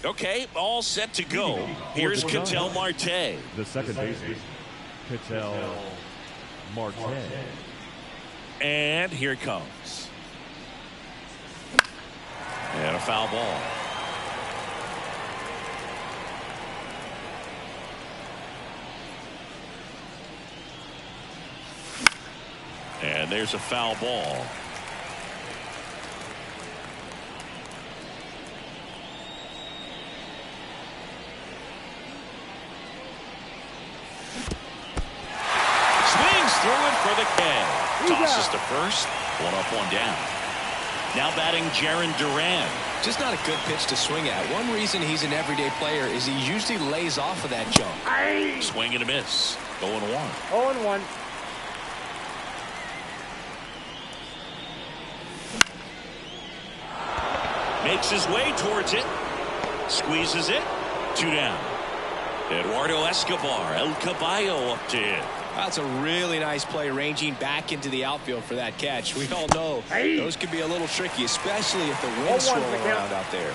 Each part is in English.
Okay, all set to go. Here's Ketel Marte. The second baseman, Ketel Marte. And here it comes. And a foul ball. And there's a foul ball. Swings through it for the K. Tosses to first. One up, one down. Now batting Jarren Duran. Just not a good pitch to swing at. One reason he's an everyday player is he usually lays off of that jump. Swing and a miss. 0-1. 0-1. Makes his way towards it. Squeezes it. 2 down. Eduardo Escobar, El Caballo up to hit. That's a really nice play, ranging back into the outfield for that catch. We all know those can be a little tricky, especially if the wind's swirling around out there.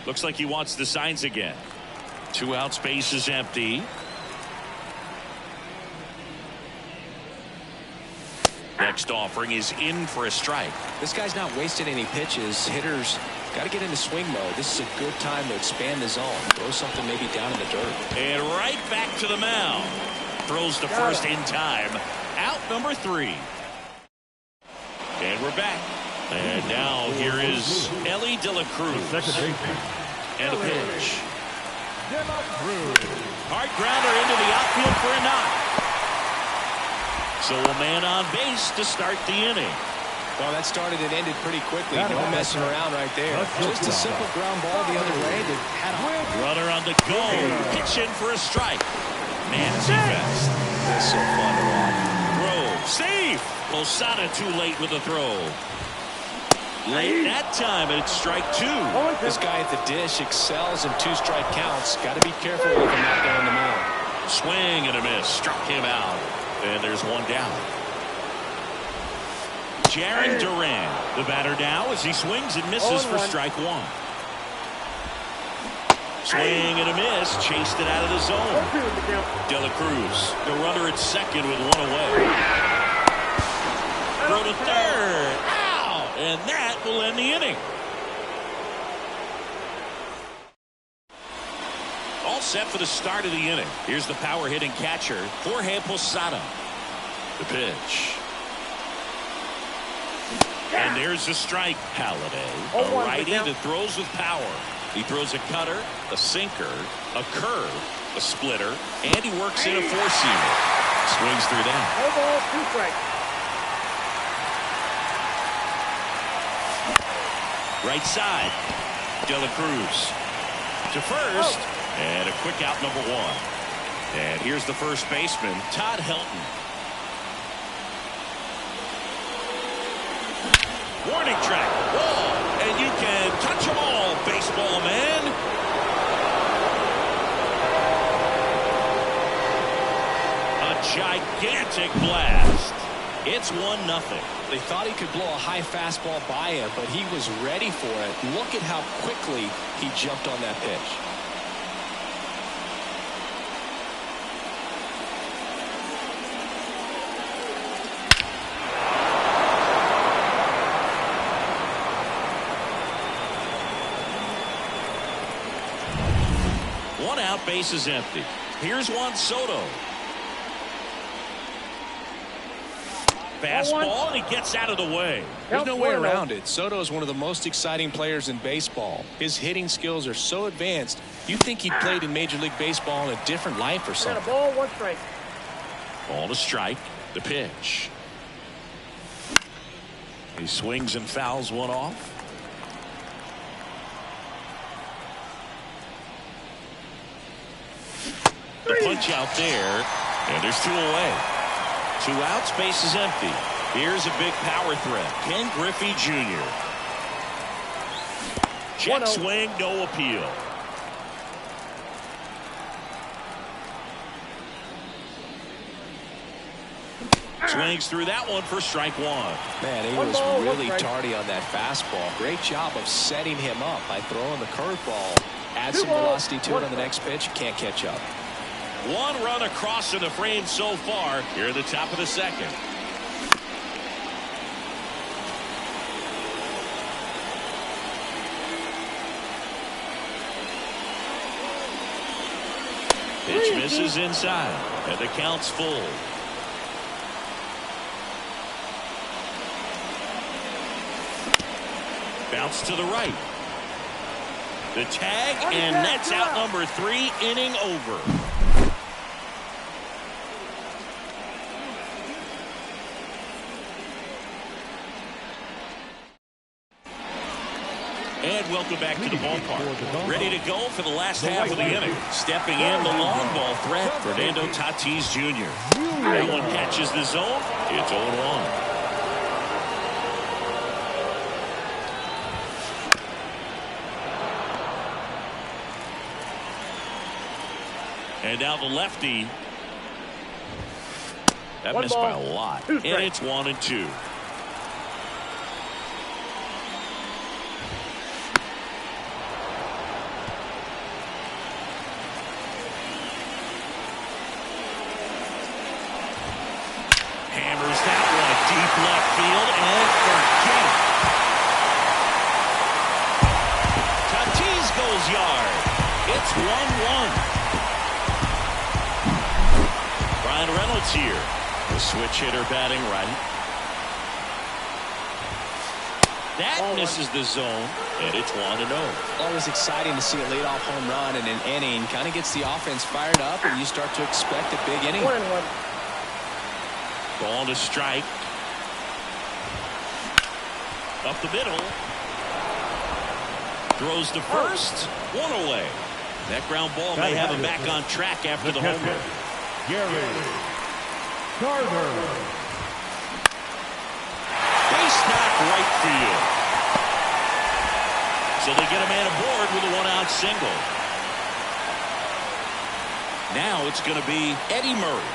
Looks like he wants the signs again. 2 outs, base is empty. Next offering is in for a strike. This guy's not wasting any pitches. Hitters got to get into swing mode. This is a good time to expand the zone. Throw something maybe down in the dirt. And right back to the mound. Throws to first in time. Out number 3. And we're back. And now here is Elly De La Cruz. Second baseman. And a pitch. De La Cruz. Hard grounder into the outfield for a knock. So a man on base to start the inning. Well, that started and ended pretty quickly. No messing around right there. Just a simple ground ball the other way that had a runner on the go. Pitch in for a strike. Man, is he fast. That's so fun to watch. Throw. Safe. Losada too late with the throw. Late that time, and it's strike 2. This guy at the dish excels in 2-strike counts. Got to be careful with him out there on the mound. Swing and a miss. Struck him out. And there's 1 down. Jarren Duran, the batter now as he swings and misses for strike 1. Swing and a miss. Chased it out of the zone. De La Cruz, the runner at second with 1 away. Throw to third. Ow! And that will end the inning. All set for the start of the inning. Here's the power hitting catcher, Jorge Posada. The pitch. And there's a strike. Halladay, a righty that throws with power. He throws a cutter, a sinker, a curve, a splitter, and he works in a 4-seamer. Swings through that. Right side. De La Cruz to first. And a quick out, number 1. And here's the first baseman, Todd Helton. Warning track, wall, and you can touch them all, baseball man. A gigantic blast. It's 1-0. They thought he could blow a high fastball by him, but he was ready for it. Look at how quickly he jumped on that pitch. Base is empty. Here's Juan Soto. Fastball, and he gets out of the way. There's no way around it. Soto is one of the most exciting players in baseball. His hitting skills are so advanced, you'd think he played in Major League Baseball in a different life or something. Ball, 1 strike. Ball to strike. The pitch. He swings and fouls one off. The punch out there, and there's 2 away. 2 outs, base is empty. Here's a big power threat, Ken Griffey Jr. Check swing, no appeal. Swings through that one for strike one. Man, he was really tardy on that fastball. Great job of setting him up by throwing the curveball. Add some velocity to it on the next pitch. Can't catch up. One run across in the frame so far here at the top of the second. Pitch misses inside, and the count's full. Bounce to the right. The tag, and that's out number 3, inning over. And welcome back to the ballpark. Ready to go for the last half of the inning. Stepping in, the long ball threat, Fernando Tatis Jr. That one catches the zone. It's 0-1. And now the lefty. That missed by a lot. And it's 1-2. Hammers that one deep left field and forget it. Tatis goes yard. It's 1-1. Reynolds here. The switch hitter batting right. That misses the zone, and it's 1-0. Always exciting to see a leadoff home run in an inning. Kind of gets the offense fired up, and you start to expect a big inning. Ball to strike. Up the middle. Throws to first. One away. That ground ball may have him back on track after the home run. Gary Carter. Base knock right field. So they get a man aboard with a one-out single. Now it's going to be Eddie Murray.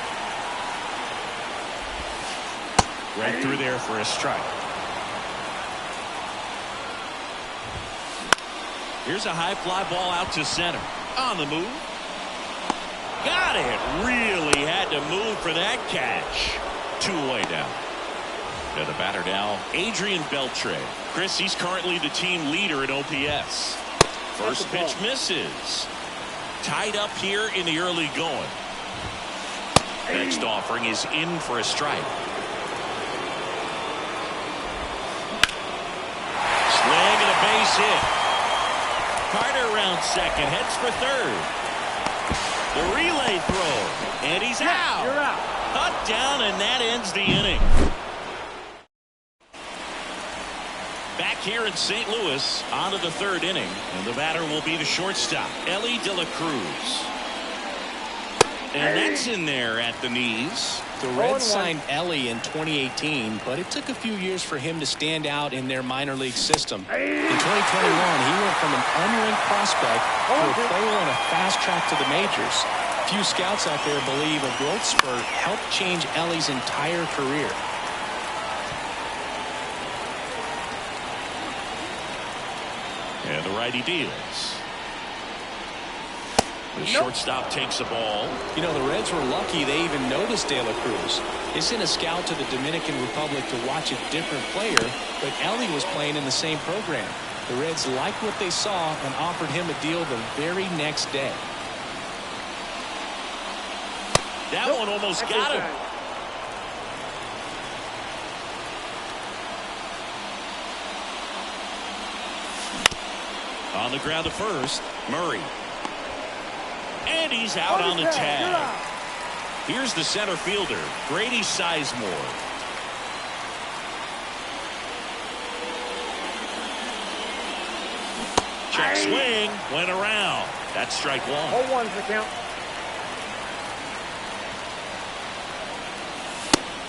Right through there for a strike. Here's a high fly ball out to center. On the move. Got it. Really had to move for that catch. 2 away now. And the batter now, Adrian Beltre. Chris, he's currently the team leader in OPS. First pitch misses. Tied up here in the early going. Next offering is in for a strike. Swing and a base hit. Carter around second, heads for third. The relay throw, and he's out. You're out. Cut down, and that ends the inning. Back here in St. Louis, on to the third inning, and the batter will be the shortstop, Elly De La Cruz. And that's in there at the knees. The Reds signed Elly in 2018, but it took a few years for him to stand out in their minor league system. In 2021, he went from an unranked prospect to a player on a fast track to the majors. Few scouts out there believe a growth spurt helped change Elly's entire career. And the righty deals. The shortstop takes the ball. You know, the Reds were lucky they even noticed De La Cruz. They sent a scout to the Dominican Republic to watch a different player, but Elly was playing in the same program. The Reds liked what they saw and offered him a deal the very next day. That one almost got him. On the ground to first, Murray. And he's out on the tag. Here's the center fielder, Grady Sizemore. Check swing, went around. That's strike one. 0-1's the count.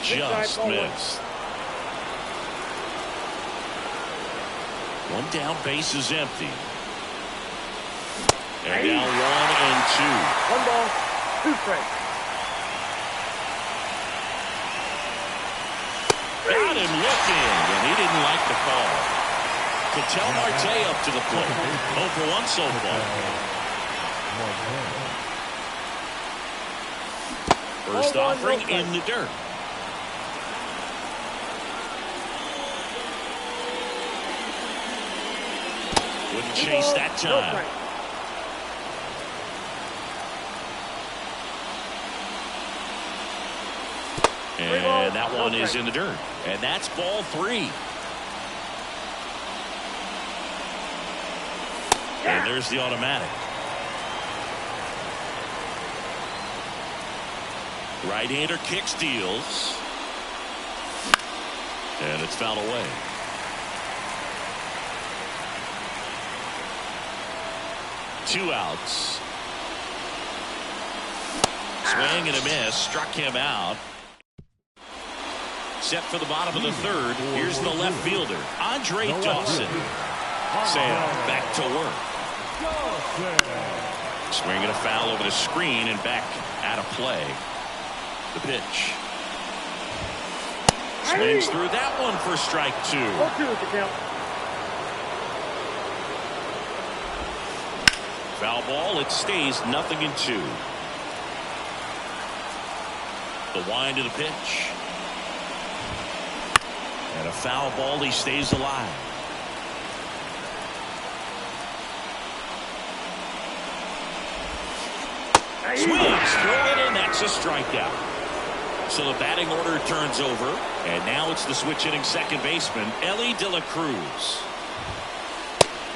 Just missed. One down, base is empty. And now 1 and 2. 1 ball, 2 strikes. him looking, and he didn't like the call. Ketel Marte up to the plate. 0 for 1 so far. First offering in the dirt. Wouldn't chase that time. And that one is in the dirt. And that's ball 3. And there's the automatic. Right-hander kick steals. And it's fouled away. Two outs. Swing and a miss. Struck him out. Set for the bottom of the third. Here's the left fielder, Andre Dawson. Sam back to work. Swinging a foul over the screen and back out of play. The pitch. Swings through that one for strike 2. Foul ball. It stays 0-2. The wind of the pitch. And a foul ball. He stays alive. Swings through it, and that's a strikeout. So the batting order turns over, and now it's the switch-hitting second baseman, Elly De La Cruz.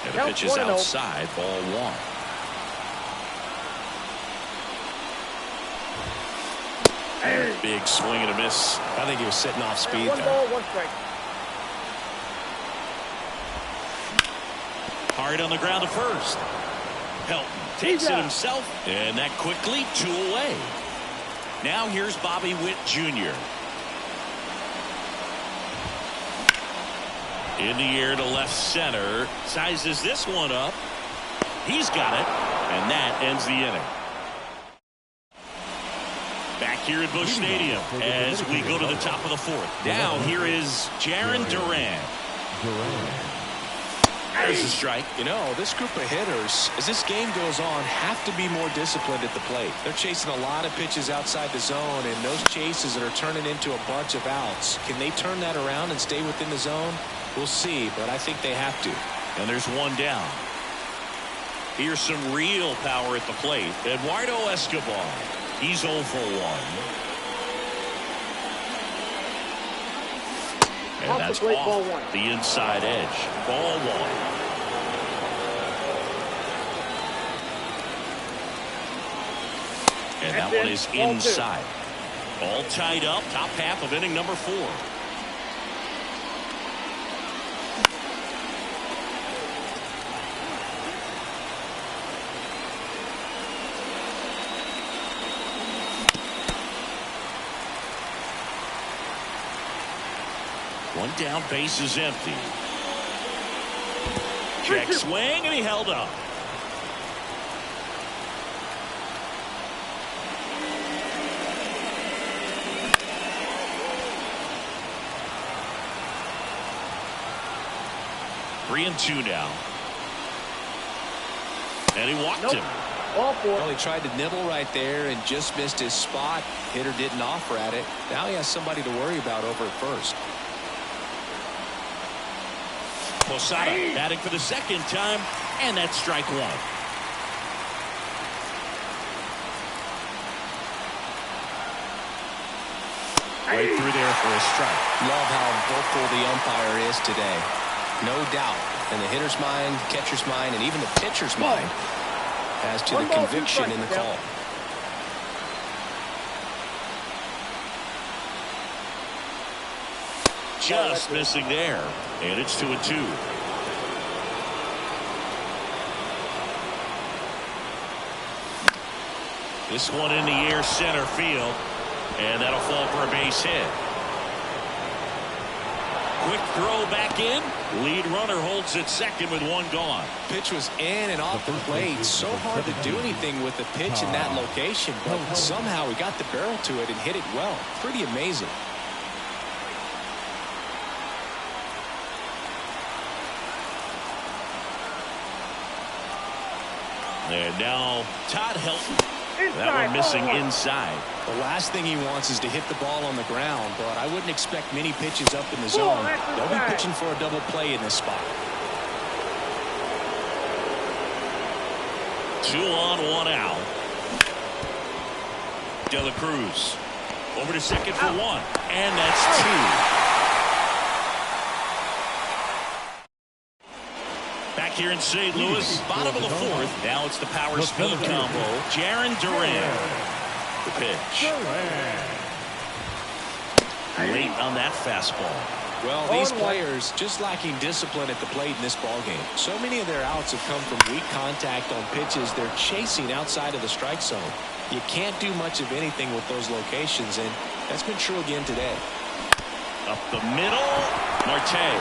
And the pitch is outside, ball 1. Big swing and a miss. I think he was sitting off speed there. Hard on the ground to first. Helton takes it himself, and that quickly 2 away. Now here's Bobby Witt Jr. In the air to left center. Sizes this one up. He's got it, and that ends the inning. Back here at Busch Stadium as we go to the top of the 4th. Now here is Jarren Duran. There's a strike. You know, this group of hitters, as this game goes on, have to be more disciplined at the plate. They're chasing a lot of pitches outside the zone, and those chases that are turning into a bunch of outs. Can they turn that around and stay within the zone? We'll see, but I think they have to. And there's one down. Here's some real power at the plate. Eduardo Escobar. He's 0 for 1. And that's off the inside edge. Ball 1. And that one is inside. All tied up. Top half of inning number 4. One down, base is empty. Check swing, and he held up. Three and 2 now. And he walked him. Well, he tried to nibble right there and just missed his spot. Hitter didn't offer at it. Now he has somebody to worry about over at first. Posada batting for the second time, and that's strike 1. Right through there for a strike. Love how vocal the umpire is today. No doubt. In the hitter's mind, catcher's mind, and even the pitcher's mind as to the conviction in the call. Just missing there, and it's 2 and 2. This one in the air, center field, and that'll fall for a base hit. Quick throw back in. Lead runner holds at second with 1 gone. Pitch was in and off the plate. So hard to do anything with the pitch in that location, but somehow he got the barrel to it and hit it well. Pretty amazing. And now Todd Helton. That one missing inside. The last thing he wants is to hit the ball on the ground, but I wouldn't expect many pitches up in the zone. They'll be pitching for a double play in this spot. 2 on, 1 out. De La Cruz over to second for 1, and that's 2. Back here in St. Louis, bottom of the 4th. Now it's the power speed combo. Jarren Duran. The pitch. Late on that fastball. Well, these players just lacking discipline at the plate in this ballgame. So many of their outs have come from weak contact on pitches they're chasing outside of the strike zone. You can't do much of anything with those locations, and that's been true again today. Up the middle. Marte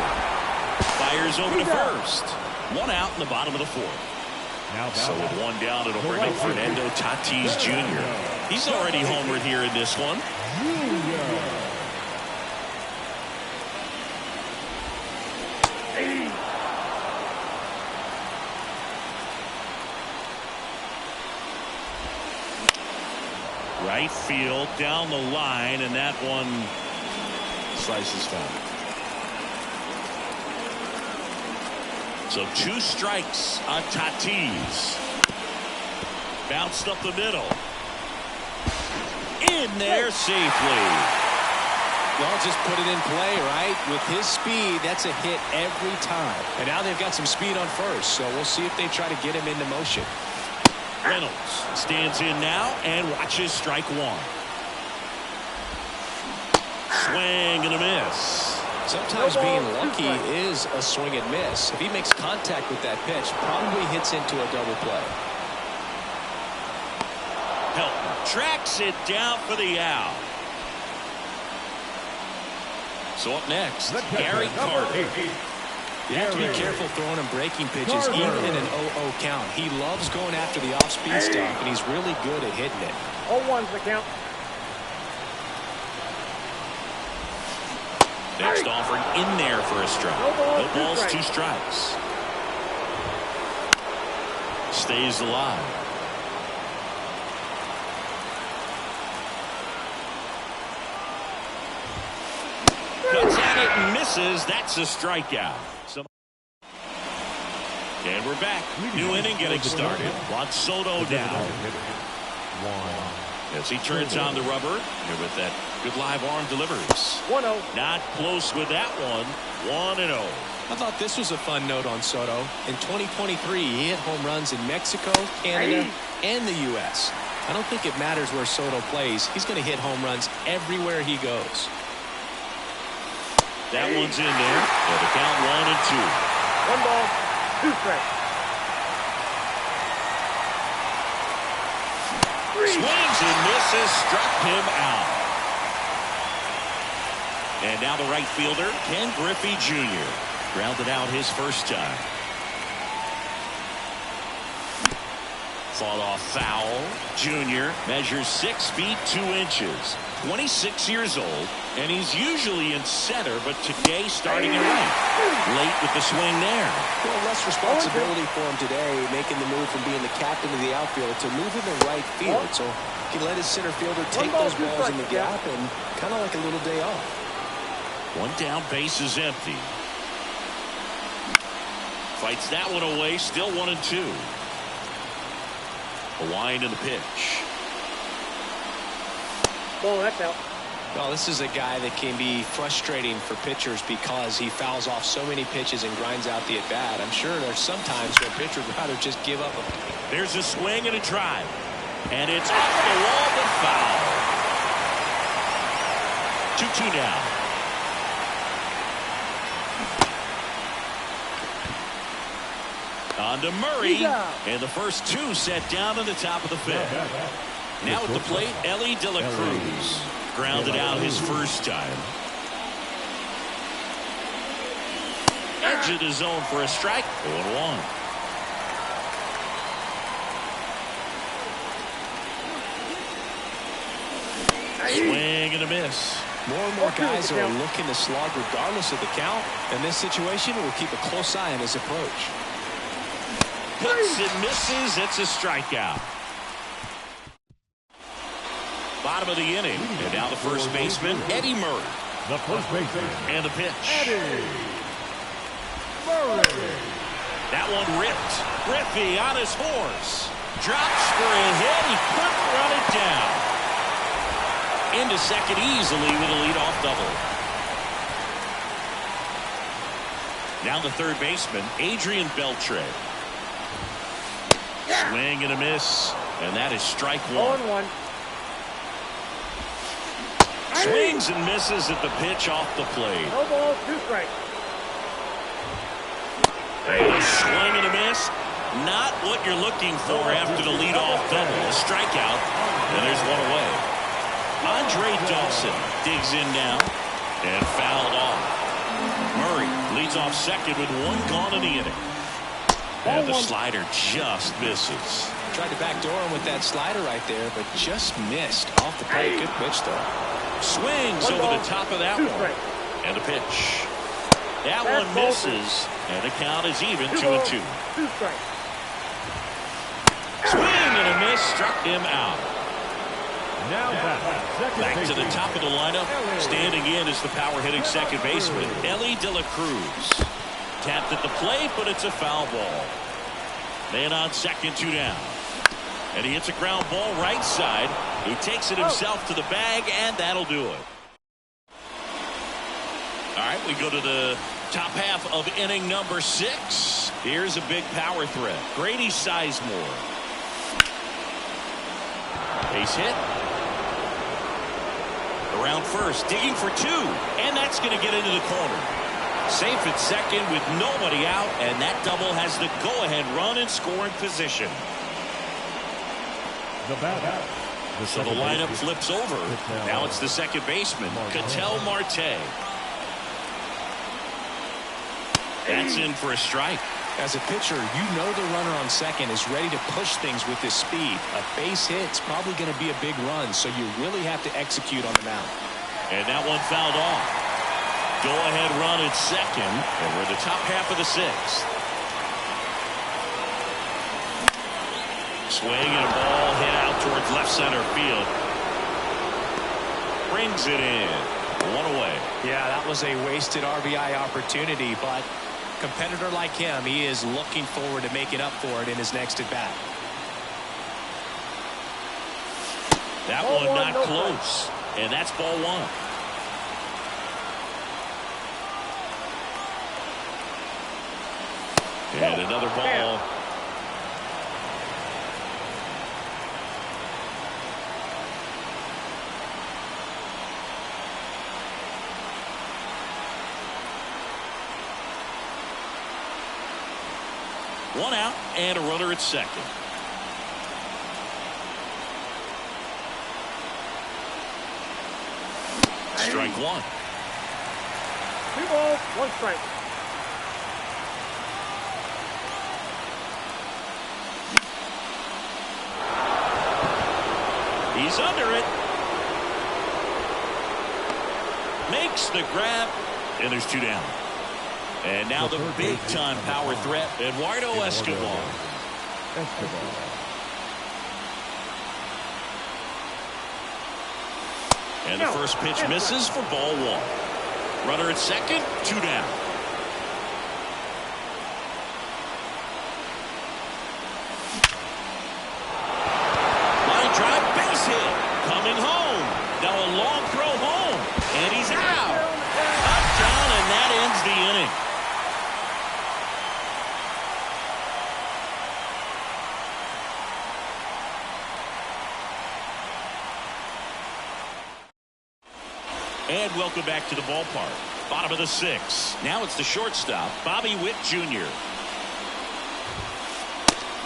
fires over to first. 1 out in the bottom of the 4th. So with 1 down, it'll bring up Fernando Tatis Jr. He's already homered here in this one. Right field, down the line, and that one slices foul. So 2 strikes on Tatis. Bounced up the middle. In there safely. Well, just put it in play, right? With his speed, that's a hit every time. And now they've got some speed on first, so we'll see if they try to get him into motion. Reynolds stands in now and watches strike 1. Swing and a miss. Sometimes being lucky is a swing and miss. If he makes contact with that pitch, probably hits into a double play. Helton tracks it down for the out. So up next, Gary Carter. You have to be careful throwing him breaking pitches, even in an 0-0 count. He loves going after the off-speed stuff, and he's really good at hitting it. 0-1's the count. Next offering in there for a strike. No balls, 2 strikes. Stays alive. Cuts at it and misses. That's a strikeout. And we're back. New inning getting started. Juan Soto now. As he turns on the rubber, and with that good live arm delivers. 1-0. Not close with that one. 1-0. I thought this was a fun note on Soto. In 2023, he hit home runs in Mexico, Canada, and the U.S. I don't think it matters where Soto plays. He's going to hit home runs everywhere he goes. That one's in there. So the count 1-2. 1 ball, 2 strikes. Swings and misses, struck him out. And now the right fielder, Ken Griffey Jr. grounded out his first time. Fought off foul. Jr. measures 6 feet 2 inches. 26 years old, and he's usually in center, but today starting in right. Late with the swing there. Well, less responsibility for him today, making the move from being the captain of the outfield to moving the right field. So he can let his center fielder take those balls in the gap and kind of like a little day off. 1 down, base is empty. Fights that one away, still 1-2. A wind in the pitch. Ball, that's out. Well, this is a guy that can be frustrating for pitchers because he fouls off so many pitches and grinds out the at-bat. I'm sure there's some times where pitchers would rather just give up. There's a swing and a drive. And it's off the wall, but foul. 2-2 now. On to Murray. And the first 2 set down in the top of the 5th. Now at the plate, Elly De La Cruz. Grounded out his first time. Edge of the zone for a strike. 0-1. Swing and a miss. More and more guys are looking to slog regardless of the count. In this situation, we'll keep a close eye on his approach. hits and misses. It's a strikeout. Bottom of the inning. And now the first baseman, Eddie Murray. The first baseman. And the pitch. Eddie Murray. That one ripped. Griffey on his horse. Drops for a hit. He couldn't run it down. Into second easily with a leadoff double. Now the third baseman, Adrian Beltre. Swing and a miss. And that is strike one. 0-1. Swings and misses at the pitch off the plate. No ball, 2 strikes. A swing and a miss. Not what you're looking for after the leadoff double. A strikeout. And there's one away. Andre Dawson digs in now and fouled off. Murray leads off second with 1 gone in the inning. And the slider just misses. Tried to backdoor him with that slider right there, but just missed off the plate. Good pitch, though. Swings over the top of that one. And a pitch. That one misses. And the count is even 2-2. 2 strikes. Swing and a miss. Struck him out. Now Back to the top of the lineup. Standing in is the power-hitting second baseman, Ellie De La Cruz. Tapped at the plate, but it's a foul ball. Man on second, 2 down. And he hits a ground ball right side. He takes it himself to the bag, and that'll do it. All right, we go to the top half of inning number 6. Here's a big power threat. Grady Sizemore. Base hit. Around first, digging for 2. And that's going to get into the corner. Safe at second with nobody out, and that double has the go-ahead run in scoring position. So the lineup flips over. Now it's the second baseman, Ketel Marte. That's in for a strike. As a pitcher, you know the runner on second is ready to push things with his speed. A base hit's probably going to be a big run, so you really have to execute on the mound. And that one fouled off. Go-ahead run at second, and we're in the top half of the 6th. Swing and a ball hit out towards left center field. Brings it in. 1 away. Yeah, that was a wasted RBI opportunity, but a competitor like him, he is looking forward to making up for it in his next at-bat. That one not close, and that's ball 1. And another ball. One out and a runner at second. Strike 1. 2 balls, 1 strike. He's under it. Makes the grab. And there's 2 down. And now the big-time power threat, Eduardo Escobar. And the first pitch misses for ball 1. Runner at second, 2 down. Line drive, base hit. Coming home. Now a long throw home. And he's out. Touchdown, and that ends the inning. And welcome back to the ballpark. Bottom of the 6th. Now it's the shortstop, Bobby Witt Jr.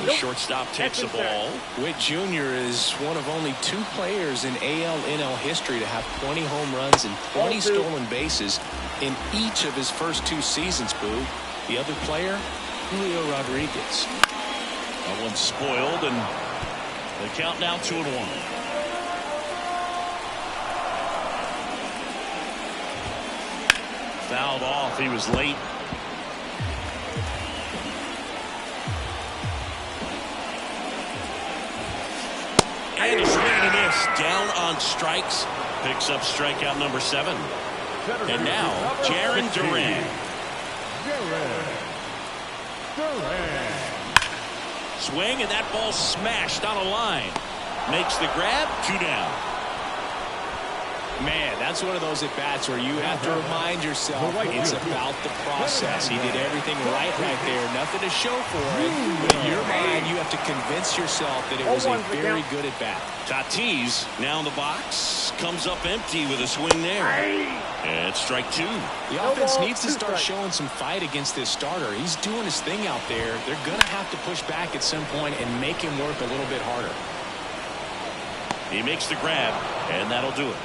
The shortstop takes the ball. Witt Jr. is one of only 2 players in AL/NL history to have 20 home runs and 20 stolen bases in each of his first 2 seasons, Boo. The other player, Julio Rodriguez. That one's spoiled, and the count now 2-1. Fouled off. He was late. down on strikes. Picks up strikeout number 7. And now, Jaron Duran. Swing, and that ball smashed on a line. Makes the grab, 2 down. Man, that's one of those at-bats where you have to remind yourself it's about the process. He did everything right there. Nothing to show for it. But in your mind, you have to convince yourself that it was a very good at-bat. Tatis now in the box. Comes up empty with a swing there. And strike 2. The offense needs to start showing some fight against this starter. He's doing his thing out there. They're going to have to push back at some point and make him work a little bit harder. He makes the grab, and that'll do it.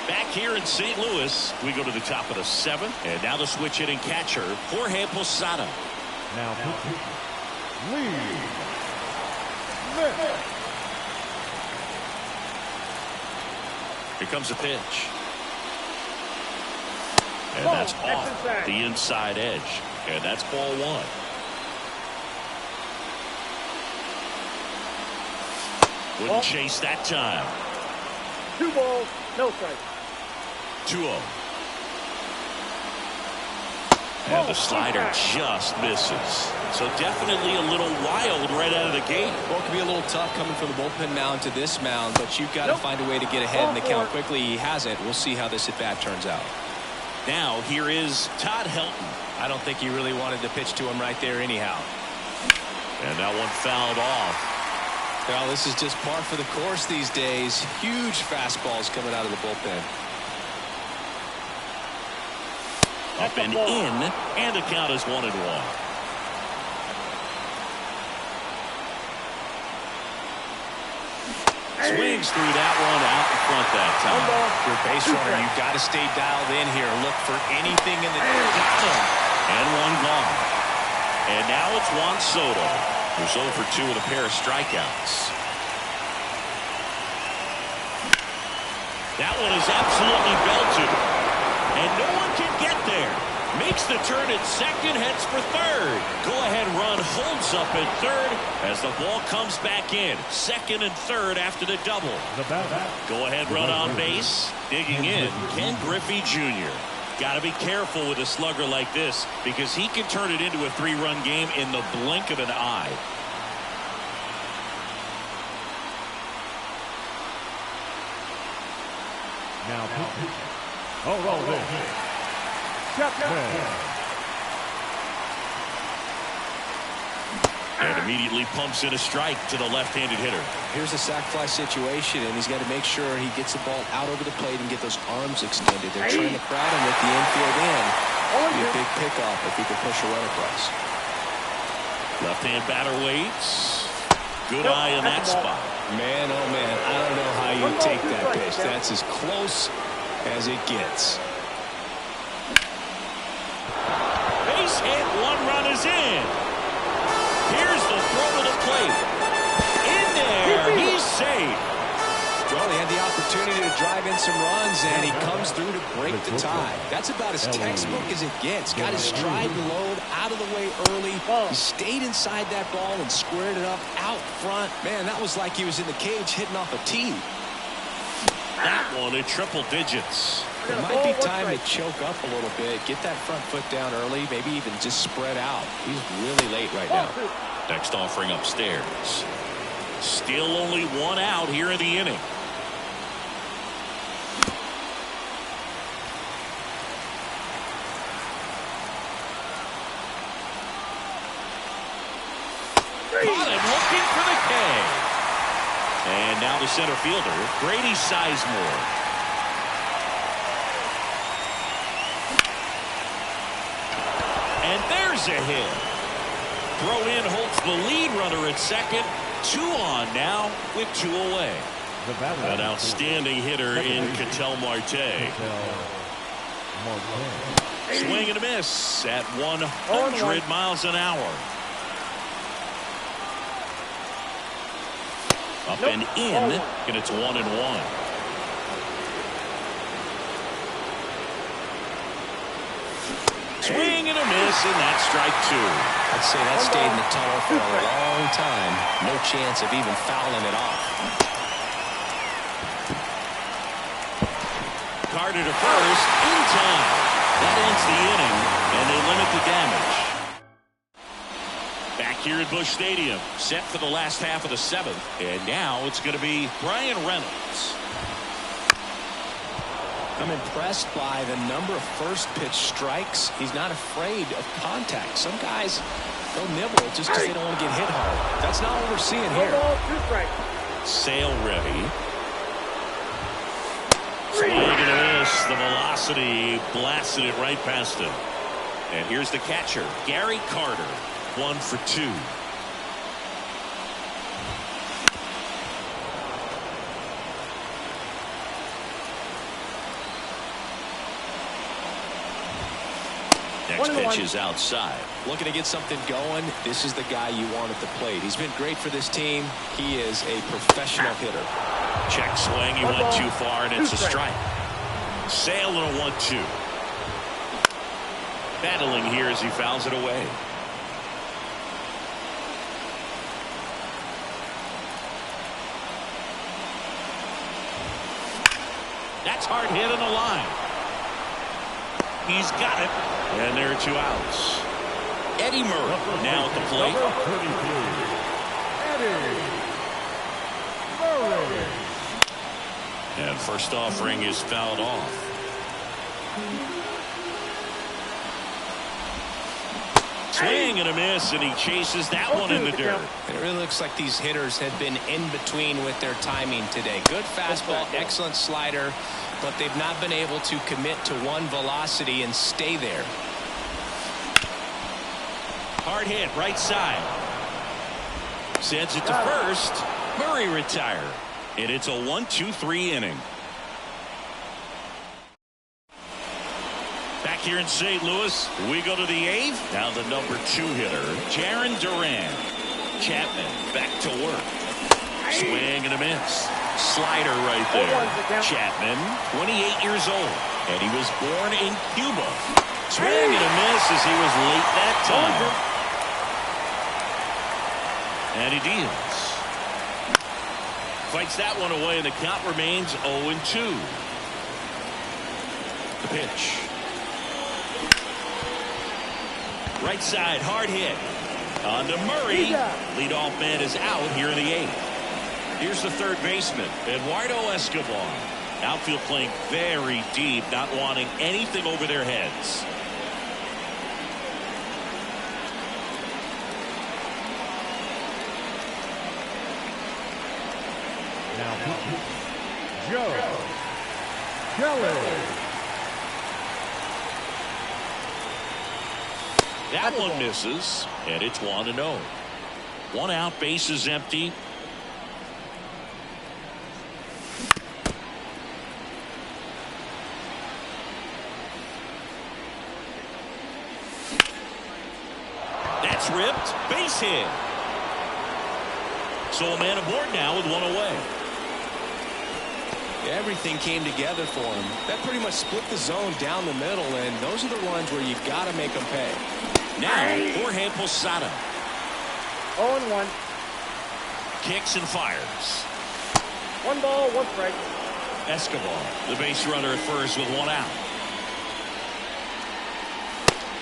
Back here in St. Louis, we go to the top of the 7th, and now the switch hitting catcher, Jorge Posada. Now, Lee. Here comes the pitch. And that's off the inside edge. And that's ball 1. Wouldn't chase that time. 2 balls, no strikes. 2-0. And the slider just misses. So definitely a little wild right out of the gate. Well, it can be a little tough coming from the bullpen mound to this mound, but you've got to find a way to get ahead in the count quickly. He hasn't. We'll see how this at-bat turns out. Now here is Todd Helton. I don't think he really wanted to pitch to him right there anyhow. And that one fouled off. Well, this is just par for the course these days. Huge fastballs coming out of the bullpen. Up and in, and the count is 1-1. Swings through that one out in front that time. Your base runner, you've got to stay dialed in here. Look for anything in the... And one gone. And now it's Juan Soto, who's 0 for 2 with a pair of strikeouts. That one is absolutely belted. And no one can get there. Makes the turn at second, heads for third. Go-ahead run holds up at third as the ball comes back in. Second and third after the double. Go-ahead run on base. Digging in, Ken Griffey Jr. Got to be careful with a slugger like this because he can turn it into a 3-run game in the blink of an eye. Now, And immediately pumps in a strike to the left-handed hitter. Here's a sac fly situation, and he's got to make sure he gets the ball out over the plate and get those arms extended. They're trying to crowd him with the infield in. Be a big pickoff if he can push a run across. Left-hand batter waits. Good eye in that spot. Man, oh man, I don't know how you take that pitch. That's as close as it gets. Base hit, 1 run is in. Here's the throw to the plate. In there, he's safe. Well, he had the opportunity to drive in some runs, and he comes through to break the tie. That's about as textbook as it gets. Got his stride and load out of the way early. He stayed inside that ball and squared it up out front. Man, that was like he was in the cage hitting off a tee. That one in triple digits. It might be time to choke up a little bit, get that front foot down early, maybe even just spread out. He's really late right now. Next offering upstairs. Still only 1 out here in the inning. Caught him looking for the K. And now the center fielder, Grady Sizemore. And there's a hit. Throw in holds the lead runner at second. 2 on now with 2 away. An outstanding hitter in Ketel Marte. Swing and a miss at 100 miles an hour. Up and in, and it's 1-1. Swing and a miss, and that's strike two. I'd say that stayed in the tunnel for a long time. No chance of even fouling it off. Carter to first, in time. That ends the inning, and they limit the damage. Back here at Busch Stadium, set for the last half of the seventh, and now it's going to be Brian Reynolds. I'm impressed by the number of first pitch strikes. He's not afraid of contact. Some guys, they'll nibble just because they don't want to get hit hard. That's not what we're seeing here. 1 ball, 2 strikes. Sale ready. Swing and a miss. The velocity blasted it right past him. And here's the catcher, Gary Carter. 1 for 2. Next pitch is outside. Looking to get something going. This is the guy you want at the plate. He's been great for this team. He is a professional hitter. Check swing. He went too far, and it's a strike. Sale and a 1-2. Battling here as he fouls it away. That's hard hit on the line. He's got it. And there are 2 outs. Eddie Murray now at the plate. Eddie Murray. And first offering is fouled off. Swing and a miss, and he chases that one in the dirt. It really looks like these hitters have been in between with their timing today. Good fastball, excellent slider, but they've not been able to commit to one velocity and stay there. Hard hit, right side. Sends it to first. Murray retired. And it's a 1-2-3 inning. Back here in St. Louis, we go to the 8th. Now the number 2 hitter, Jarren Duran. Chapman back to work. Swing and a miss. Slider right there. Chapman, 28 years old, and he was born in Cuba. Swing and a miss as he was late that time. And he deals. Fights that one away, and the count remains 0-2. The pitch. Right side, hard hit. On to Murray. Leadoff man is out here in the 8th. Here's the third baseman, Eduardo Escobar. Outfield playing very deep, not wanting anything over their heads. Now, Joe Kelly. That one misses, and it's 1-0. 1 out, base is empty. That's ripped. Base hit. So a man aboard now with 1 away. Everything came together for him. That pretty much split the zone down the middle, and those are the ones where you've got to make them pay. Now, Jorge Posada. 0-1. Kicks and fires. 1 ball, 1 strike. Escobar, the base runner at first with 1 out.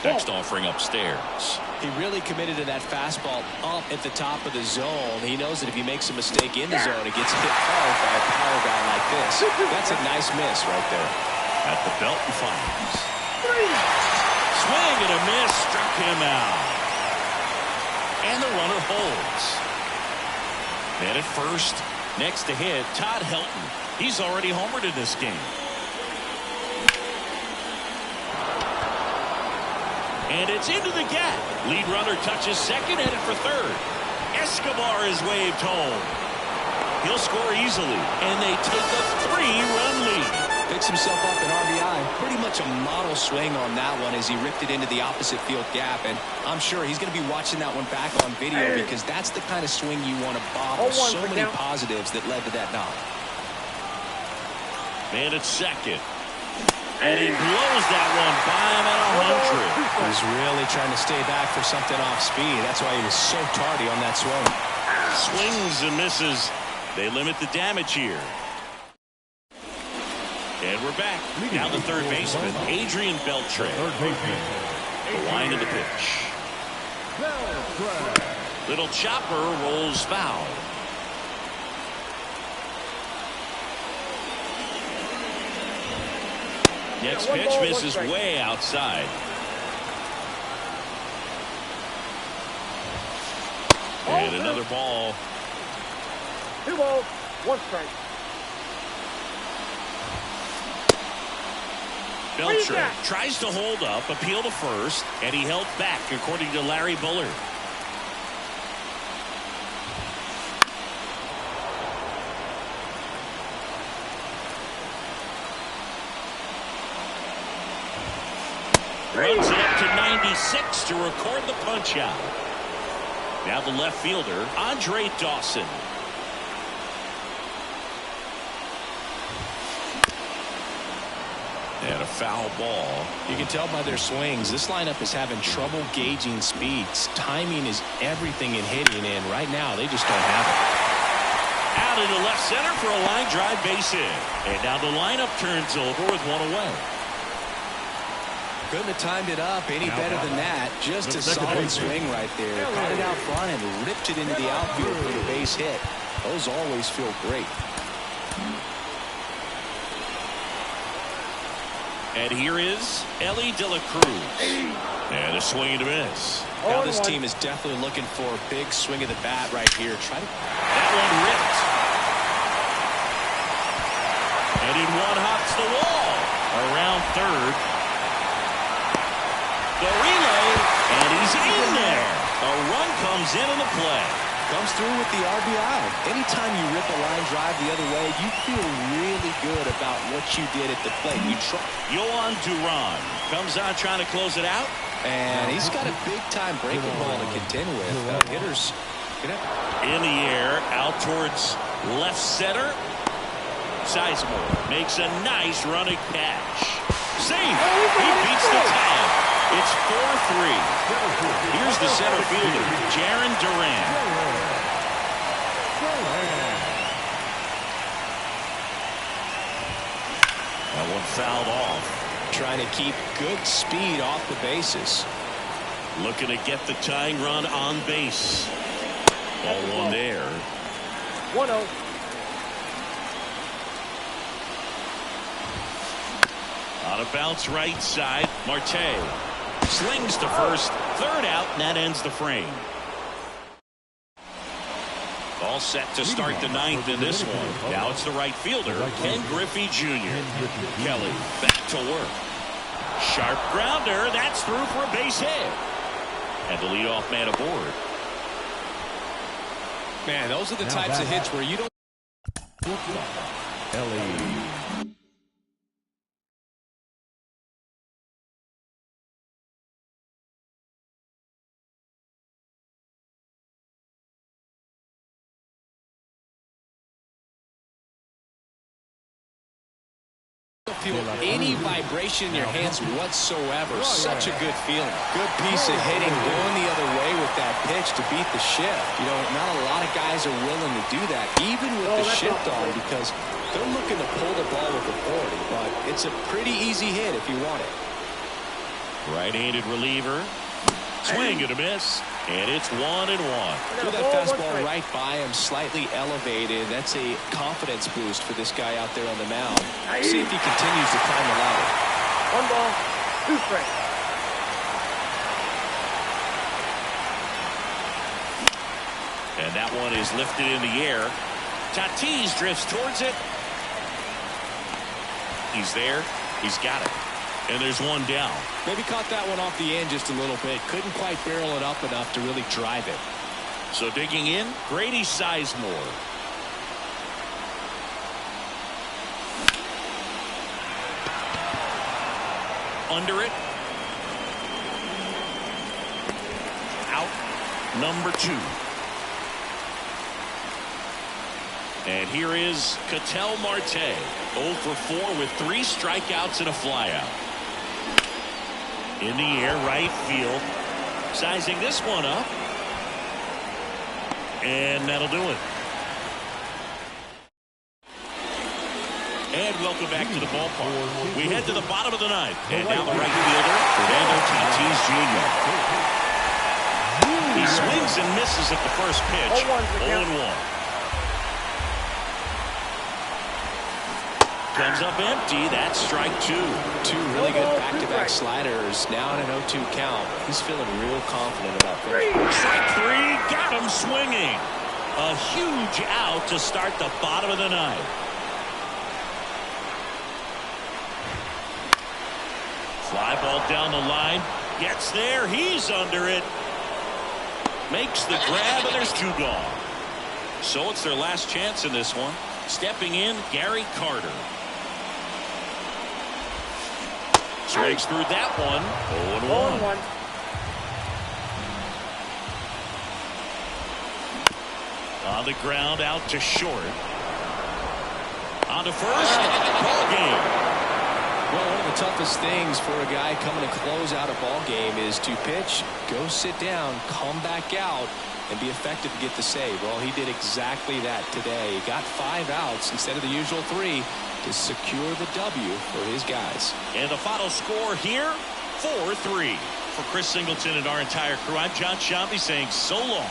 Next offering upstairs. He really committed to that fastball up at the top of the zone. He knows that if he makes a mistake in the zone, it gets hit hard by a power guy like this. That's a nice miss right there. At the belt and fires. Swing and a miss, struck him out. And the runner holds. Man at first, next to hit, Todd Helton. He's already homered in this game. And it's into the gap. Lead runner touches second, headed for third. Escobar is waved home. He'll score easily, and they take a 3-run lead. Picks himself up an RBI. Pretty much a model swing on that one as he ripped it into the opposite field gap. And I'm sure he's going to be watching that one back on video because that's the kind of swing you want to bottle. So many positives that led to that knock. Man at second. And he blows that one by him at 100. He's really trying to stay back for something off speed. That's why he was so tardy on that swing. Swings and misses. They limit the damage here. And we're back. Now the third baseman, Adrian Beltre. The line of the pitch. Little chopper rolls foul. Next pitch misses way outside. And another ball. 2 balls, 1 strike. Beltre tries to hold up, appeal to first, and he held back, according to Larry Bullard. Runs it up to 96 to record the punch out. Now the left fielder, Andre Dawson. And a foul ball. You can tell by their swings, this lineup is having trouble gauging speeds. Timing is everything in hitting, and right now they just don't have it. Out into left center for a line drive base hit. And now the lineup turns over with one away. Couldn't have timed it up any better than that. Just a solid swing right there. Caught it out front and ripped it into the outfield for the base hit. Those always feel great. And here is Ellie De La Cruz. And a swing and a miss. Now this team is definitely looking for a big swing of the bat right here. That one ripped. And in one hops the wall. Around third. The relay. And he's in there. A run comes in on the play. Comes through with the RBI. Anytime you rip a line drive the other way, you feel really good about what you did at the plate. You try. Yohan Duran comes on trying to close it out. And he's got a big-time breaking ball to contend with. Hitters in the air, out towards left center. Sizemore makes a nice running catch. Safe. He beats the tag. It's 4-3. Here's the center fielder, Jarren Duran. That one fouled off. Trying to keep good speed off the bases. Looking to get the tying run on base. Ball one there. 1-0. On a bounce right side, Marte slings to first, third out, and that ends the frame. All set to start the ninth in this one. Now it's the right fielder, Ken Griffey Jr. Kelly back to work. Sharp grounder, that's through for a base hit. And the leadoff man aboard. Man, those are the types of hits where you don't. Ellie. Feel any vibration in your hands whatsoever. Such a good feeling. Good piece of hitting, going the other way with that pitch to beat the shift. You know, not a lot of guys are willing to do that, even with the shift on, because they're looking to pull the ball with authority. But it's a pretty easy hit if you want it. Right-handed reliever. Swing and a miss. And it's 1-1. Threw that fastball right by him, slightly elevated. That's a confidence boost for this guy out there on the mound. See if he continues to climb the ladder. 1 ball, 2 strikes. And that one is lifted in the air. Tatis drifts towards it. He's there. He's got it. And there's one down. Maybe caught that one off the end just a little bit. Couldn't quite barrel it up enough to really drive it. So digging in, Grady Sizemore. Under it. Out. Number 2. And here is Ketel Marte, 0 for 4 with 3 strikeouts and a flyout. In the air, right field. Sizing this one up. And that'll do it. And welcome back to the ballpark. We head to the bottom of the ninth. And now the right fielder, Fernando Tatis Jr. He swings and misses at the first pitch. 0-1. Comes up empty. That's strike 2. 2 really good back-to-back sliders. Now in an 0-2 count. He's feeling real confident about finishing. Strike 3. Got him swinging. A huge out to start the bottom of the ninth. Fly ball down the line. Gets there. He's under it. Makes the grab, and there's 2 gone. So it's their last chance in this one. Stepping in, Gary Carter. Swings through that one. 0-1. On the ground, out to short. On to first. Ball game. Well, one of the toughest things for a guy coming to close out a ball game is to pitch, go sit down, come back out, and be effective to get the save. Well, he did exactly that today. He got 5 outs instead of the usual 3 to secure the W for his guys. And the final score here, 4-3. For Chris Singleton and our entire crew, I'm John Shambi saying so long.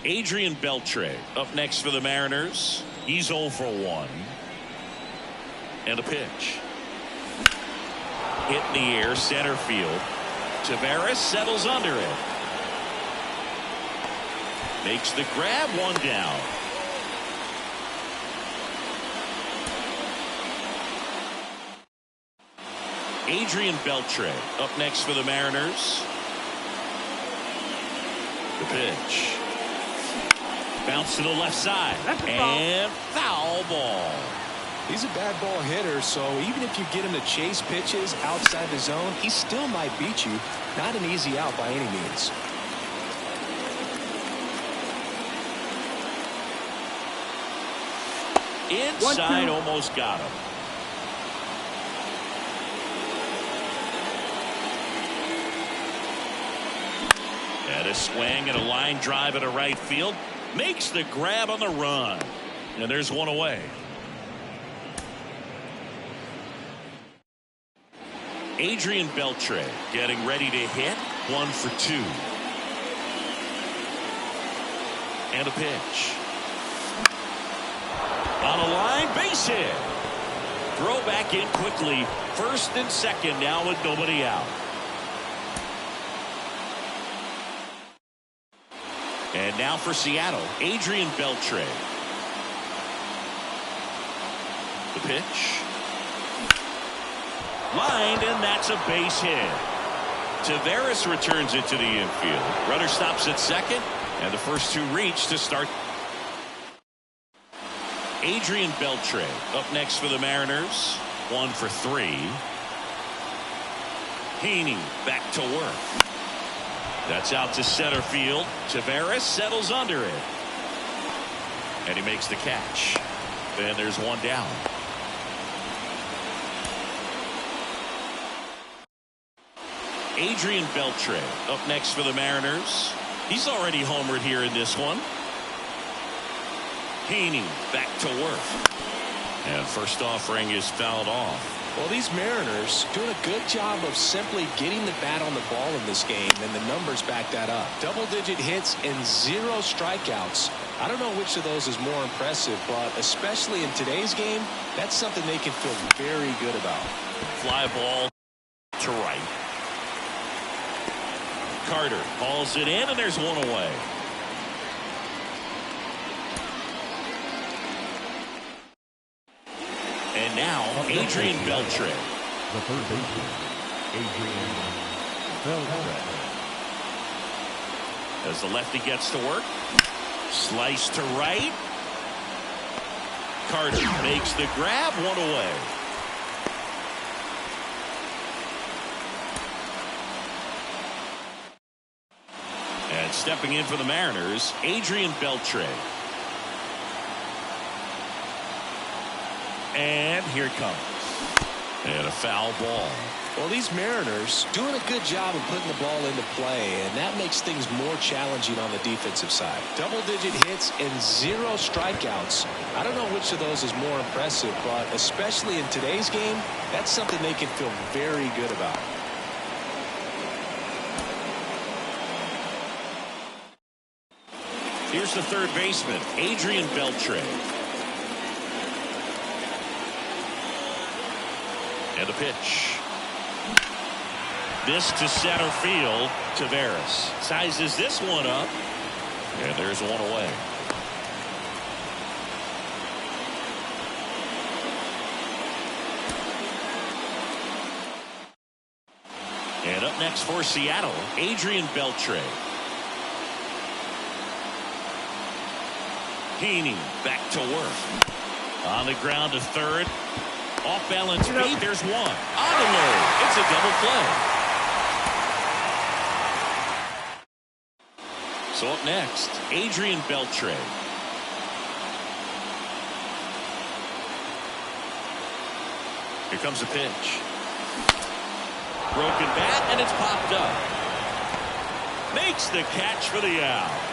Adrian Beltre up next for the Mariners. He's 0 for 1. And a pitch. Hit in the air, center field. Tavares settles under it. Makes the grab, 1 down. Adrian Beltre up next for the Mariners. The pitch. Bounce to the left side. And foul ball. He's a bad ball hitter, so even if you get him to chase pitches outside the zone, he still might beat you. Not an easy out by any means. Inside, almost got him. And a swing and a line drive at a right field. Makes the grab on the run. And there's 1 away. Adrian Beltre getting ready to hit. 1 for 2. And a pitch. On a line, base hit. Throw back in quickly. First and second now with nobody out. And now for Seattle, Adrian Beltre. The pitch. Lined, and that's a base hit. Taveras returns it to the infield. Runner stops at second, and the first two reach to start. Adrian Beltre up next for the Mariners. 1 for 3. Heaney back to work. That's out to center field. Taveras settles under it. And he makes the catch. Then there's one down. Adrian Beltre up next for the Mariners. He's already homered here in this one. Heaney back to work. And first offering is fouled off. Well, these Mariners doing a good job of simply getting the bat on the ball in this game, and the numbers back that up. Double-digit hits and 0 strikeouts. I don't know which of those is more impressive, but especially in today's game, that's something they can feel very good about. Fly ball to right. Carter hauls it in, and there's one away. And now, Adrian Beltre. The third baseman, Adrian Beltre. As the lefty gets to work. Slice to right. Carter makes the grab, one away. And stepping in for the Mariners, Adrian Beltre. And here it comes. And a foul ball. Well, these Mariners doing a good job of putting the ball into play, and that makes things more challenging on the defensive side. Double-digit hits and 0 strikeouts. I don't know which of those is more impressive, but especially in today's game, that's something they can feel very good about. Here's the third baseman, Adrian Beltre. And the pitch. This to center field. Taveras sizes this one up. And there's one away. And up next for Seattle, Adrian Beltre. Heaney back to work. On the ground to third. Off balance feet. There's one. On the low. It's a double play. So up next, Adrian Beltre. Here comes the pitch. Broken bat, and it's popped up. Makes the catch for the out.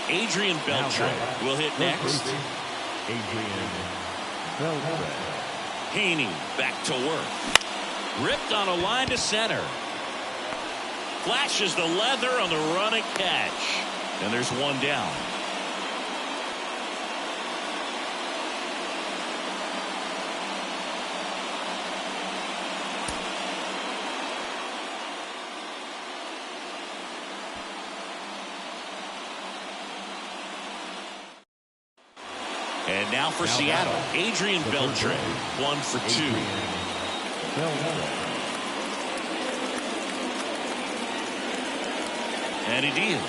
Adrian Beltre will hit next. Adrian Beltre. Heaney back to work. Ripped on a line to center. Flashes the leather on the running catch. And there's one down. And now for Seattle, Adrian Beltre. 1 for 2. And he deals.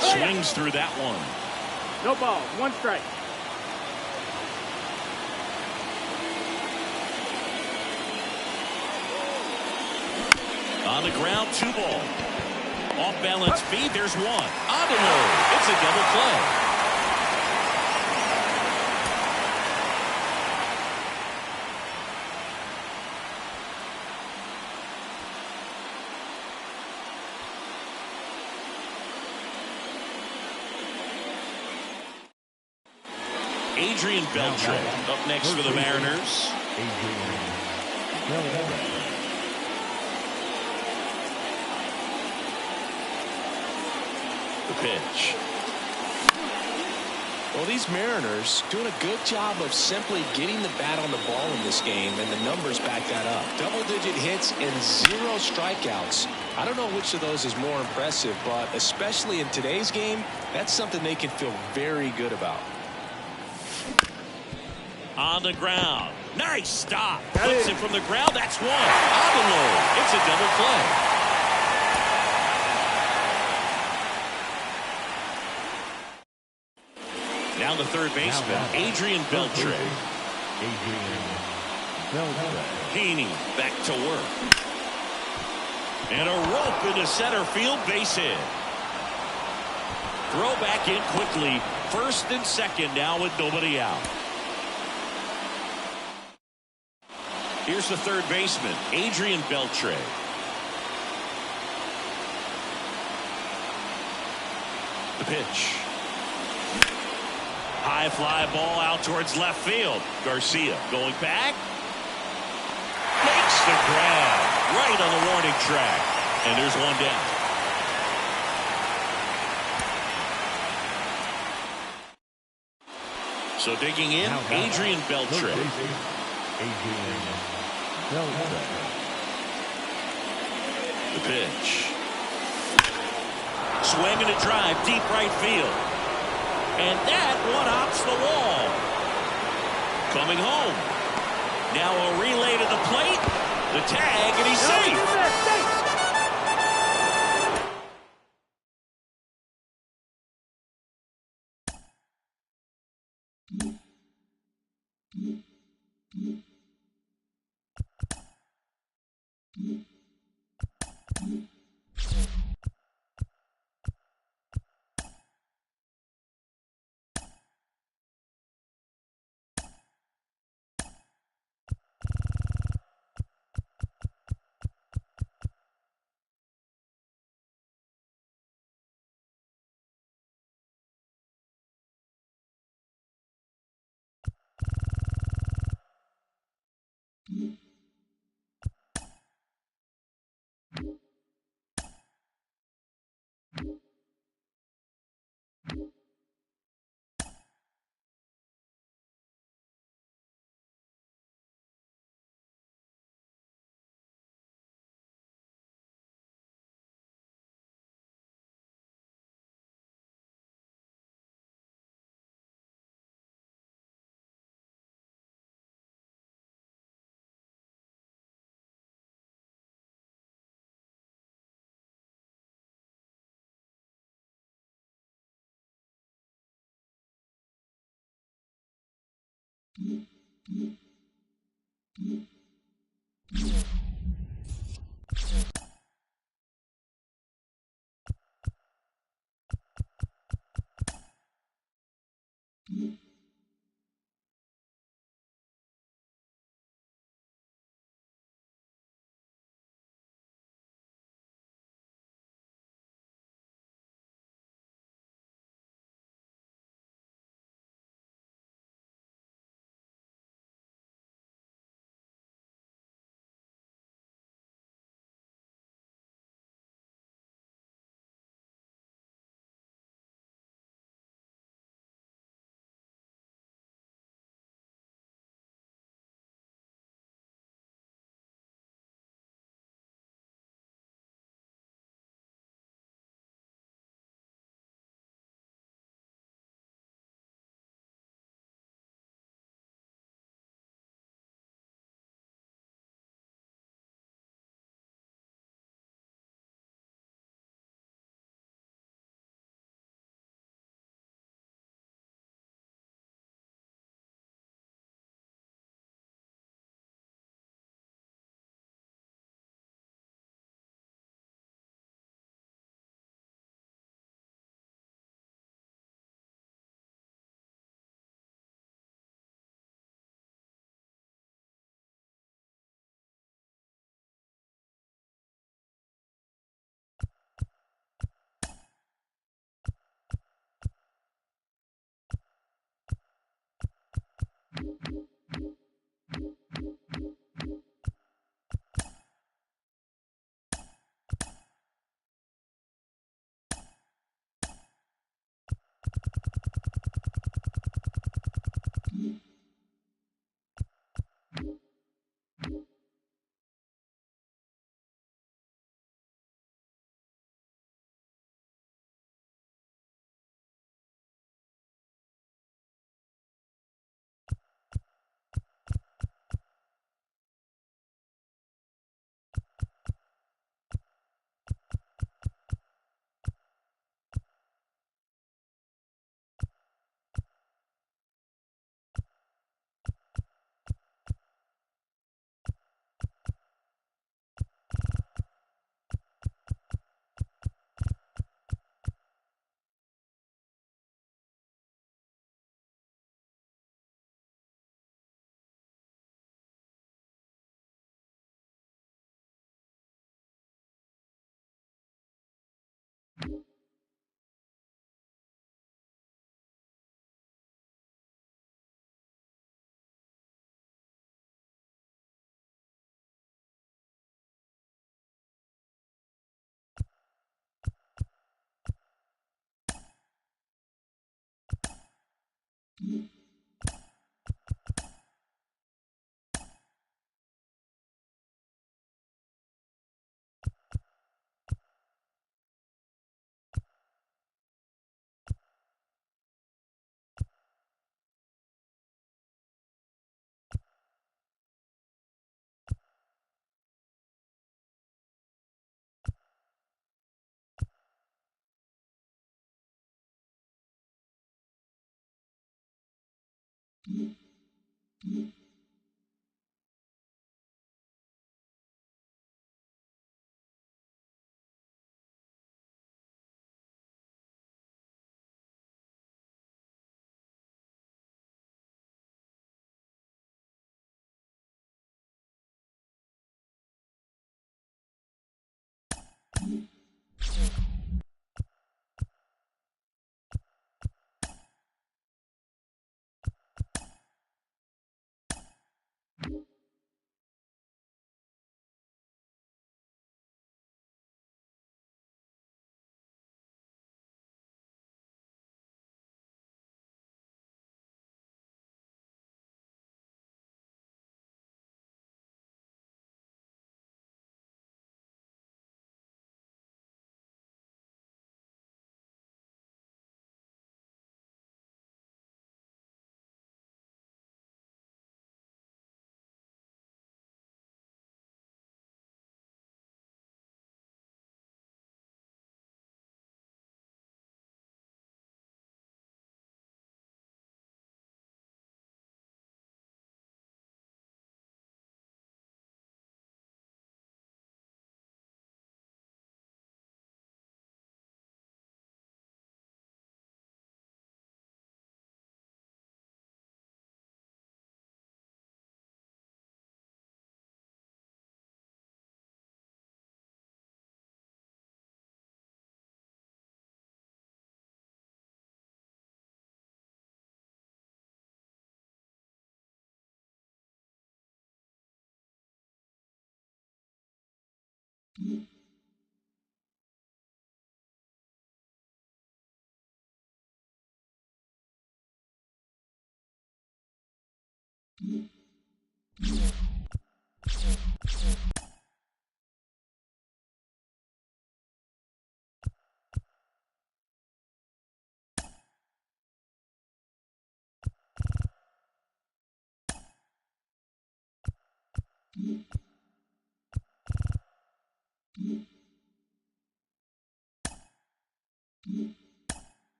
Swings through that one. No ball. 1 strike. On the ground, 2 ball. Off balance feet, there's one. On the low. It's a double play. Adrian Beltre up next for the Mariners. Adrian Beltre. The pitch. Well, these Mariners doing a good job of simply getting the bat on the ball in this game, and the numbers back that up. Double-digit hits and 0 strikeouts. I don't know which of those is more impressive, but especially in today's game, that's something they can feel very good about. On the ground. Nice stop. Puts it from the ground. That's one. On the low. It's a double play. Now the third baseman, Adrian Beltre. Heaney back to work. And a rope into center field, base hit. Throw back in quickly. First and second now with nobody out. Here's the third baseman, Adrian Beltre. The pitch. High fly ball out towards left field. Garcia going back. Makes the grab right on the warning track. And there's one down. So digging in, Adrian Beltre. The pitch. Swing and a drive, deep right field. And that one hops the wall. Coming home. Now a relay to the plate. The tag, and he's safe.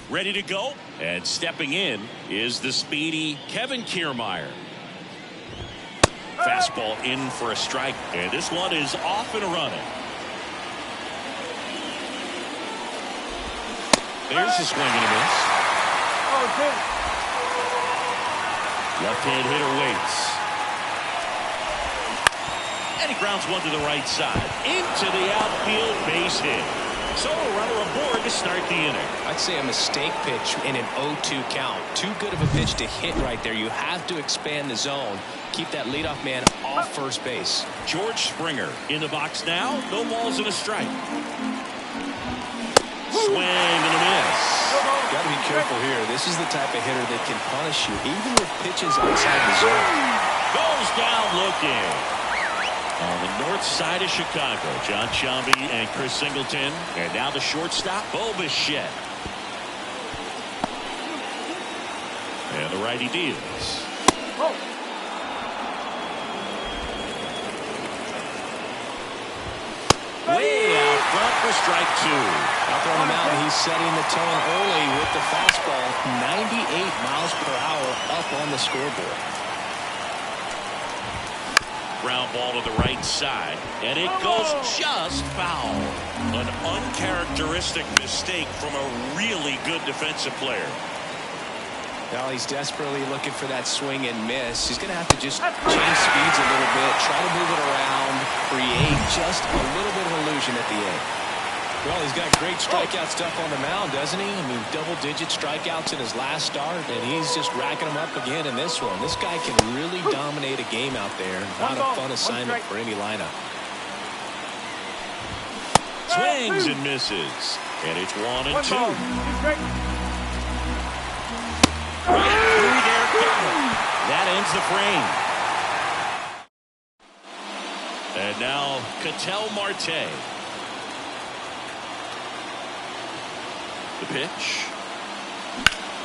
Ready to go, and stepping in is the speedy Kevin Kiermaier. Fastball in for a strike, and this one is off and running. There's a swing and a miss. Left-hand hitter waits. And he grounds one to the right side. Into the outfield, base hit. So a runner aboard to start the inning. I'd say a mistake pitch in an 0-2 count. Too good of a pitch to hit right there. You have to expand the zone. Keep that leadoff man off first base. George Springer in the box now. No balls and a strike. Swing and a miss. Got to be careful here. This is the type of hitter that can punish you even with pitches outside the zone. Goes down looking. On the north side of Chicago, John Sciambi and Chris Singleton. And now the shortstop, Bo Bichette. And the righty deals. Way out front for strike two. Out there on the mound, he's setting the tone early with the fastball. 98 miles per hour up on the scoreboard. Ground ball to the right side, and it goes just foul. An uncharacteristic mistake from a really good defensive player. Now he's desperately looking for that swing and miss. He's going to have to just change speeds a little bit, try to move it around, create just a little bit of illusion at the end. Well, he's got great strikeout stuff on the mound, doesn't he? I mean, double-digit strikeouts in his last start, and he's just racking them up again in this one. This guy can really dominate a game out there. Not a fun assignment for any lineup. Swings and misses, and it's 1-2. Right through there, got it. That ends the frame. And now Ketel Marte. The pitch.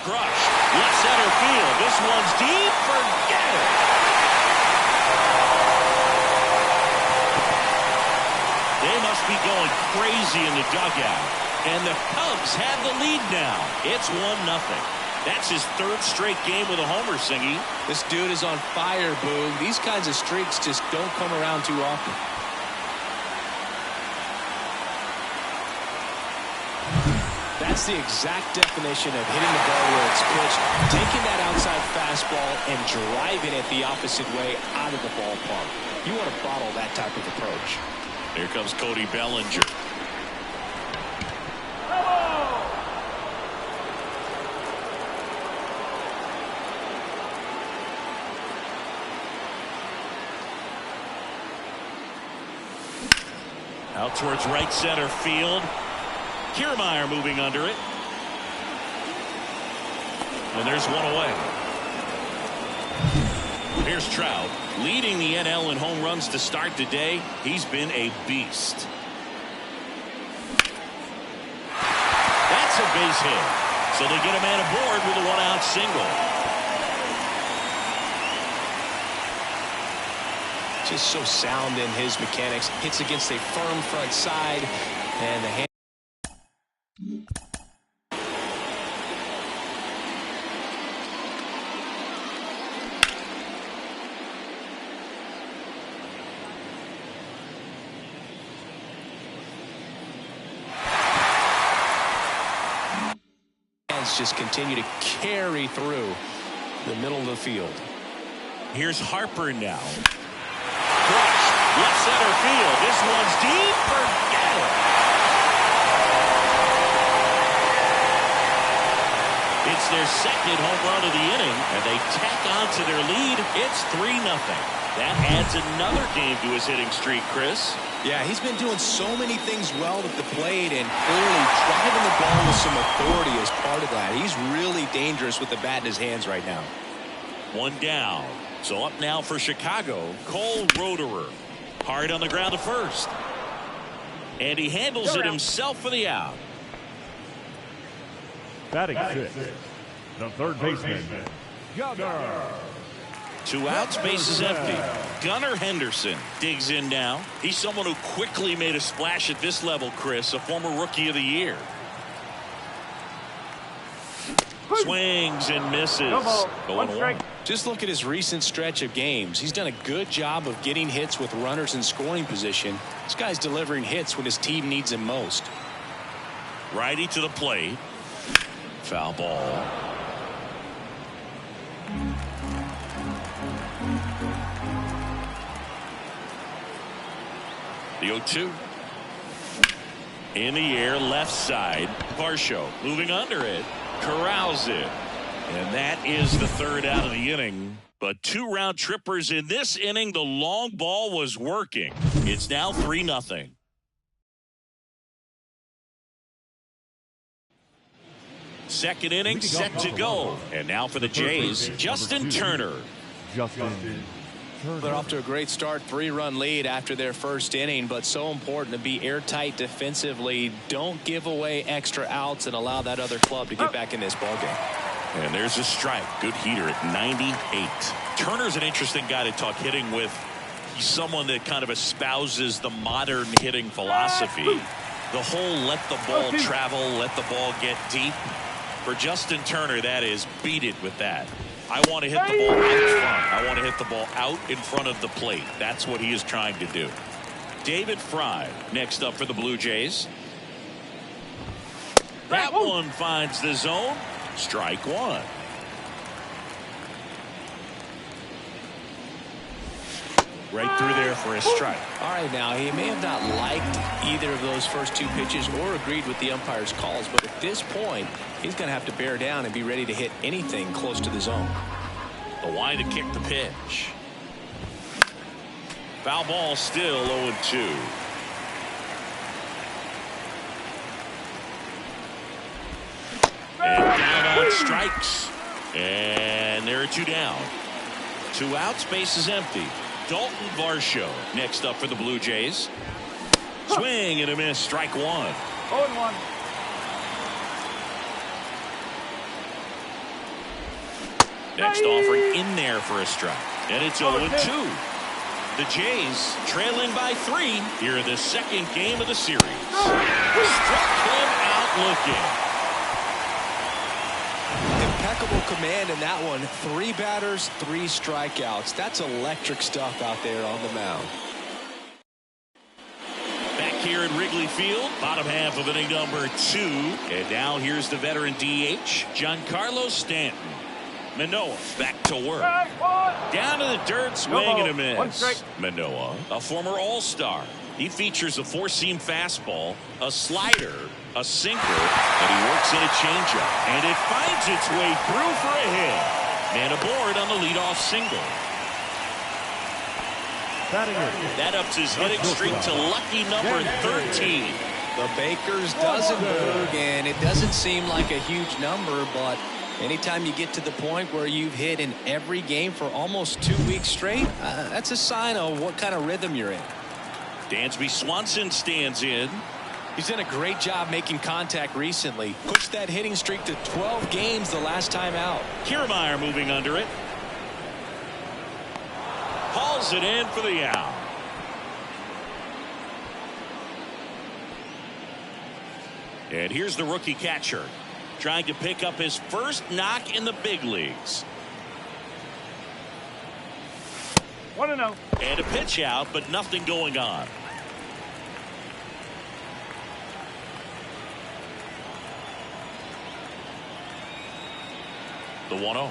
Crushed. Left center field. This one's deep. Forget it. They must be going crazy in the dugout. And the Cubs have the lead now. It's 1-0. That's his third straight game with a homer, Singy. This dude is on fire, Boog. These kinds of streaks just don't come around too often. That's the exact definition of hitting the ball where it's pitched, taking that outside fastball and driving it the opposite way out of the ballpark. You want to bottle that type of approach. Here comes Cody Bellinger. Out towards right center field. Kiermaier moving under it. And there's one away. Here's Trout, leading the NL in home runs to start the day. He's been a beast. That's a base hit. So they get a man aboard with a one-out single. Just so sound in his mechanics. Hits against a firm front side. And the hand. Just continue to carry through the middle of the field. Here's Harper now. Crushed left center field. This one's deep. Forget it. It's their second home run of the inning, and they tack on to their lead. It's 3-0. That adds another game to his hitting streak, Chris. Yeah, he's been doing so many things well at the plate and clearly driving the ball with some authority as part of that. He's really dangerous with the bat in his hands right now. One down. So up now for Chicago, Cole Roederer. Hard on the ground to first. And he handles it himself for the out. Batting sixth, the third baseman, Gunnar. 2 outs, base is empty. Gunnar Henderson digs in now. He's someone who quickly made a splash at this level, Chris, a former Rookie of the Year. Swings and misses. Going one. Just look at his recent stretch of games. He's done a good job of getting hits with runners in scoring position. This guy's delivering hits when his team needs him most. Righty to the plate. Foul ball. The 0-2. In the air, left side. Varsho moving under it. Corrals it. And that is the third out of the inning. But 2 round trippers in this inning. The long ball was working. It's now 3-0. Second inning set to go. And now for the Jays, Justin Turner. They're off to a great start, 3-run lead after their first inning, but so important to be airtight defensively. Don't give away extra outs and allow that other club to get back in this ballgame. And there's a strike. Good heater at 98. Turner's an interesting guy to talk hitting with. He's someone that kind of espouses the modern hitting philosophy. The whole let the ball travel, let the ball get deep. For Justin Turner, that is beat it with that. I want to hit the ball out front. I want to hit the ball out in front of the plate. That's what he is trying to do. David Fry next up for the Blue Jays. That one finds the zone. Strike one. Right through there for a strike. All right, now he may have not liked either of those first 2 pitches or agreed with the umpire's calls, but at this point, he's going to have to bear down and be ready to hit anything close to the zone. The line to kick the pitch. Foul ball still 0-2. And down on strikes. And there are 2 down. 2 outs, base is empty. Dalton Varsho next up for the Blue Jays. Swing and a miss, strike 1. 0-1. Next offering in there for a strike. And it's 0-2. The Jays trailing by 3 here in the second game of the series. Struck him out looking. Impeccable command in that one. 3 batters, 3 strikeouts. That's electric stuff out there on the mound. Back here at Wrigley Field, bottom half of inning number 2. And now here's the veteran DH, Giancarlo Stanton. Manoah back to work. Down to the dirt, swing and a miss. Manoah, a former All-Star. He features a 4-seam fastball, a slider, a sinker, and he works in a changeup. And it finds its way through for a hit. Man aboard on the leadoff single. That ups his hitting streak to lucky number 13. The Baker's dozen boog, and it doesn't seem like a huge number, but anytime you get to the point where you've hit in every game for almost 2 weeks straight, that's a sign of what kind of rhythm you're in. Dansby Swanson stands in. He's done a great job making contact recently. Pushed that hitting streak to 12 games the last time out. Kiermaier moving under it. Hauls it in for the out. And here's the rookie catcher, trying to pick up his first knock in the big leagues. 1-0. And a pitch out, but nothing going on. The 1-0.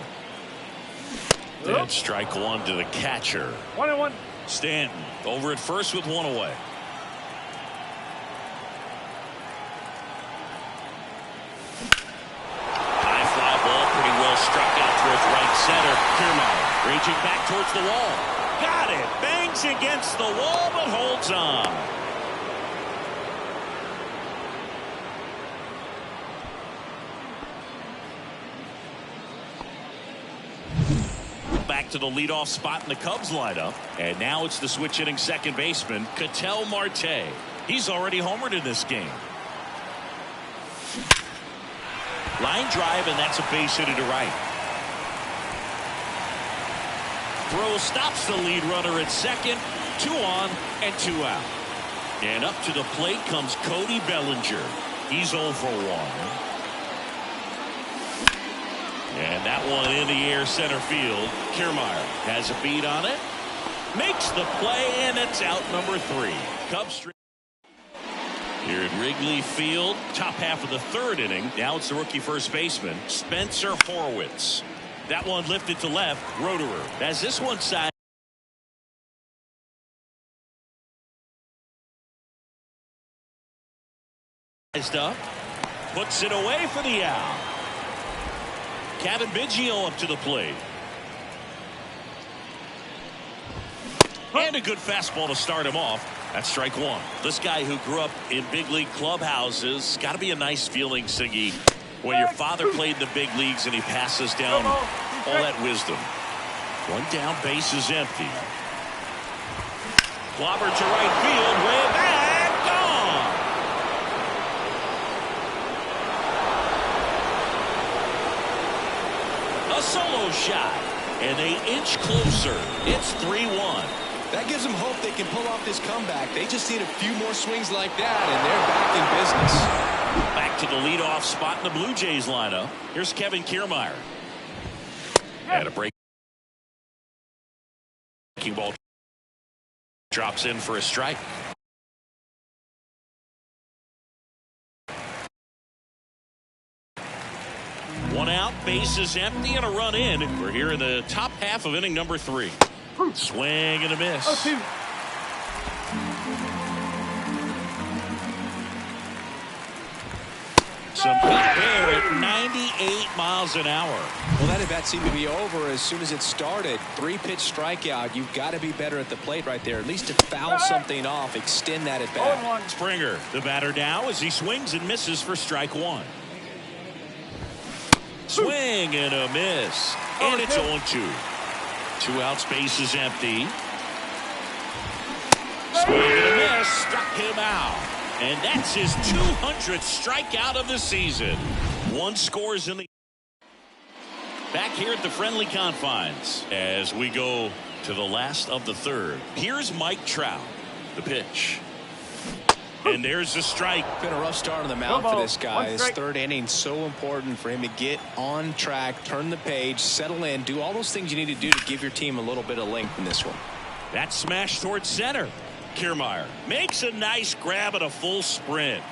And strike 1 to the catcher. 1-1. Stanton over at first with 1 away. High fly ball, pretty well struck out towards right center. Kiermaier reaching back towards the wall. Got it. Bangs against the wall, but holds on. Back to the leadoff spot in the Cubs lineup. And now it's the switch hitting second baseman, Ketel Marte. He's already homered in this game. Line drive, and that's a base hit to right. Throw stops the lead runner at second. 2 on and 2 out. And up to the plate comes Cody Bellinger. He's 0 for 1. And that one in the air center field. Kiermaier has a beat on it. Makes the play, and it's out number 3. Cubs here at Wrigley Field, top half of the 3rd inning. Now it's the rookie first baseman, Spencer Horwitz. That one lifted to left. Roederer as this one side. Up, puts it away for the out. Kevin Biggio up to the plate. And a good fastball to start him off. That's strike 1. This guy who grew up in big league clubhouses, got to be a nice feeling, Siggy, when your father played in the big leagues and he passes down all that wisdom. 1 down, base is empty. Clobber to right field, way back, gone. A solo shot, and they inch closer. It's 3-1. That gives them hope they can pull off this comeback. They just need a few more swings like that, and they're back in business. Back to the leadoff spot in the Blue Jays lineup. Here's Kevin Kiermaier. And a breaking ball drops in for a strike. One out, base is empty, and a run in. We're here in the top half of inning number 3. Swing and a miss. Some heat there at 98 miles an hour. Well, that at bat seemed to be over as soon as it started. 3-pitch strikeout. You've got to be better at the plate right there. At least to foul something off, extend that at bat. Springer, the batter now, as he swings and misses for strike 1. Swing and a miss. And it's 0-2. 2 outs, base is empty. Swing and a miss. Struck him out. And that's his 200th strikeout of the season. 1 scores in the. Back here at the friendly confines as we go to the last of the third. Here's Mike Trout. The pitch. And there's the strike. Been a rough start on the mound for this guy. His third inning, so important for him to get on track, turn the page, settle in, do all those things you need to do to give your team a little bit of length in this one. That smash towards center. Kiermaier makes a nice grab at a full sprint.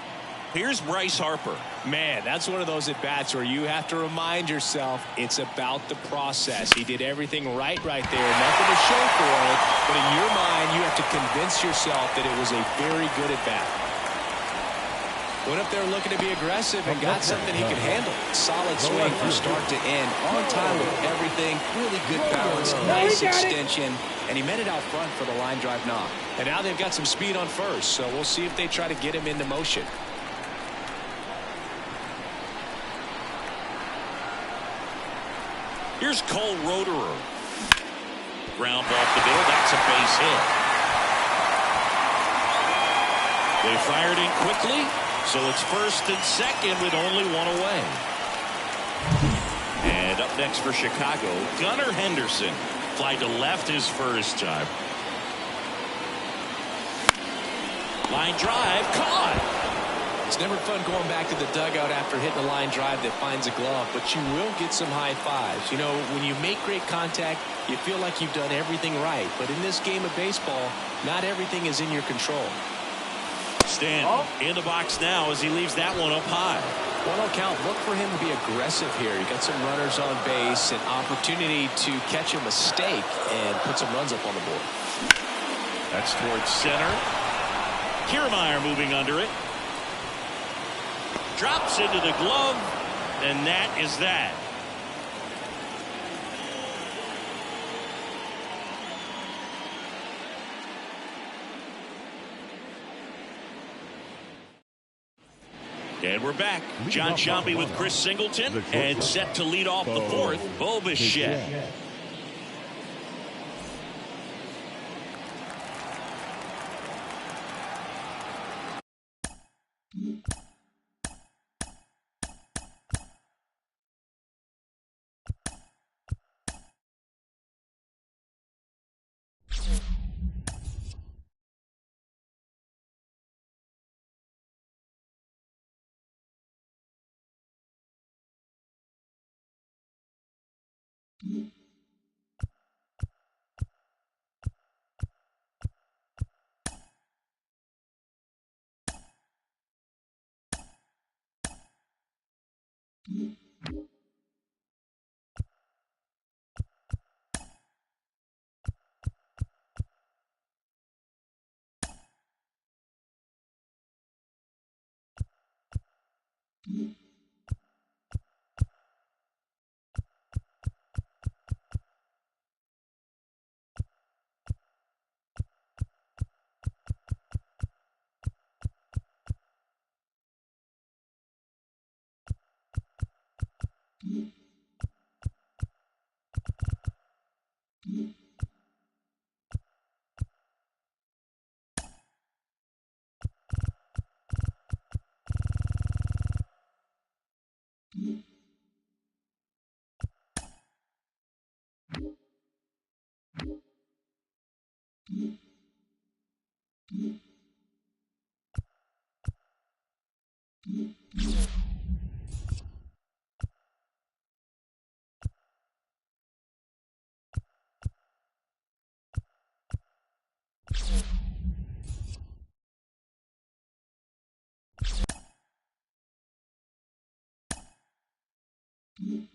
Here's Bryce Harper. Man, that's one of those at-bats where you have to remind yourself it's about the process. He did everything right there. Nothing to show for it, but in your mind, you have to convince yourself that it was a very good at-bat. Went up there looking to be aggressive and got something he could handle. Solid swing from start to end. On time with everything. Really good balance. Nice extension. And he met it out front for the line drive knock. And now they've got some speed on first, so we'll see if they try to get him into motion. Here's Cole Roederer. Ground ball up the middle. That's a base hit. They fired in quickly. So it's first and second with only one away. And up next for Chicago, Gunnar Henderson. Fly to left his first time. Line drive, caught. It's never fun going back to the dugout after hitting a line drive that finds a glove, but you will get some high fives. You know, when you make great contact, you feel like you've done everything right. But in this game of baseball, not everything is in your control. Stanton in the box now as he leaves that one up high. 1-0 count. Look for him to be aggressive here. You got some runners on base, an opportunity to catch a mistake and put some runs up on the board. That's towards center. Kiermaier moving under it. Drops into the glove, and that is that. And we're back. John Sciambi with Chris Singleton, and set to lead off the fourth, Bo Bichette. Mm-hmm.